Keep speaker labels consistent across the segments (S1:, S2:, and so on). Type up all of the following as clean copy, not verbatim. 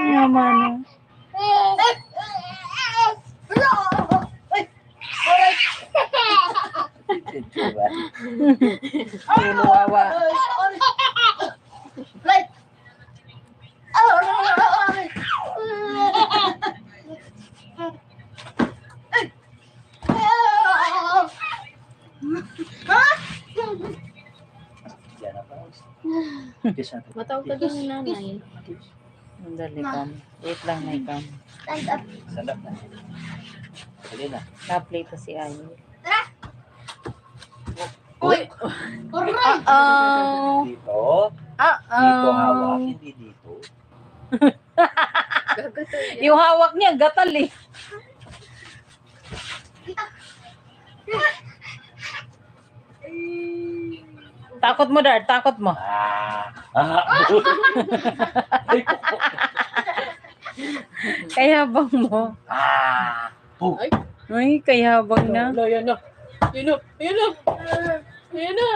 S1: Yaman. Wawa.
S2: Matawag ka doon ni nanay.
S1: Dali kam. Wait lang na kam.
S3: Stand up na. Dali na.
S1: Na-play pa si Ayi.
S2: Uy!
S1: Uh-oh.
S3: Dito. Dito hawak,
S1: Uh-oh.
S3: hindi dito.
S2: Gagato yan.
S1: Yung hawak niya, gatal eh. Takot mo, Dar. Takot mo. Kayabang mo.
S2: Ay,
S1: Ay, kayabang na.
S2: yan na. Yan na. Yan na. Yan na.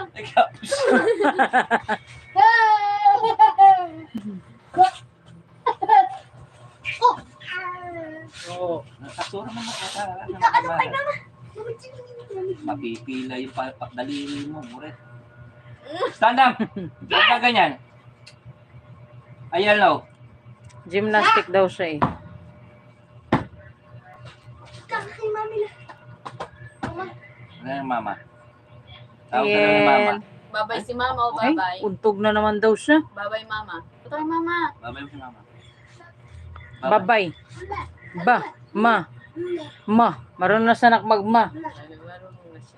S3: Oo. Nakasura mo mapipila yung daliri mo, muret. Stand up! Huwag ka ganyan. Ayan, Lau.
S1: Gymnastic daw siya eh.
S3: Ano yung mama? Tawag ka na ng mama.
S2: Babay si mama o
S1: Ay,
S2: babay.
S1: untog na naman daw siya.
S2: Babay mama. Patay mama.
S3: Babay mo si mama.
S1: Babay. Ba. Ma. Ma. Marunong na siya magma.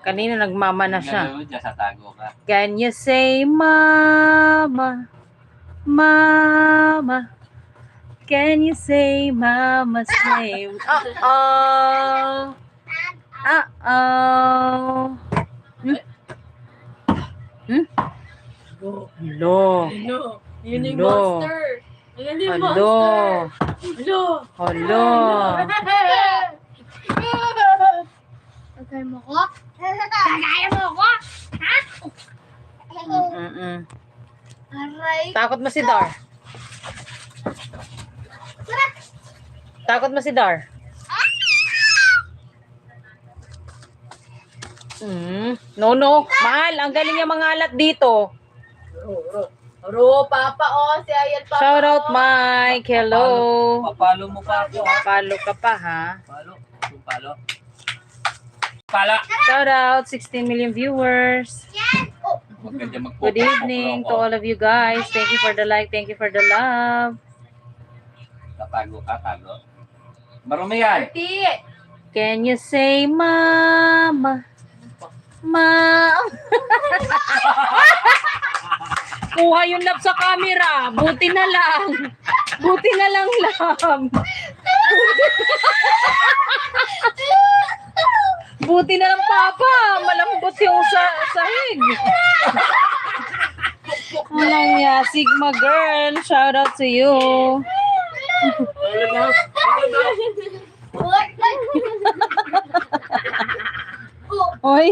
S1: Kanina nagmama na siya.
S3: Gagawin dyan sa tago ka.
S1: Can you say mama? Mama. Can you say mama's name? Uh-oh. Uh-oh. Hmm? Hello.
S2: Hello. Yun yung
S1: Hello.
S2: monster. Ayan yung
S1: Hello.
S2: monster. Hello.
S1: Hello.
S4: Tagay mo ko? Tagay mo ko? Ha?
S1: Mm-mm.
S4: Aray.
S1: Takot mo si Dar. Takot mo si Dar. No, no. Mahal, ang galing niya mangalat dito.
S2: Ro, papa o. Si Ayan papa.
S1: Shout out, Mike. Hello.
S3: Papalo mo pa ako, ha?
S1: Palo ka pa, ha?
S3: Palo. Palo. Pala.
S1: Shout out, 16 million viewers.
S3: Huwag ka dyan
S1: Good evening to all of you guys. Thank you for the like. Thank you for the love.
S3: Tatago ka, tago. Marumi yan.
S2: Ti.
S1: Can you say mama? Ma. Kuha yung love sa camera. Buti na lang. Buti na lang love. Buti na lang papa. Malambot yung sahig. Walang ya. Sigma girl. Shout out to you. Oy.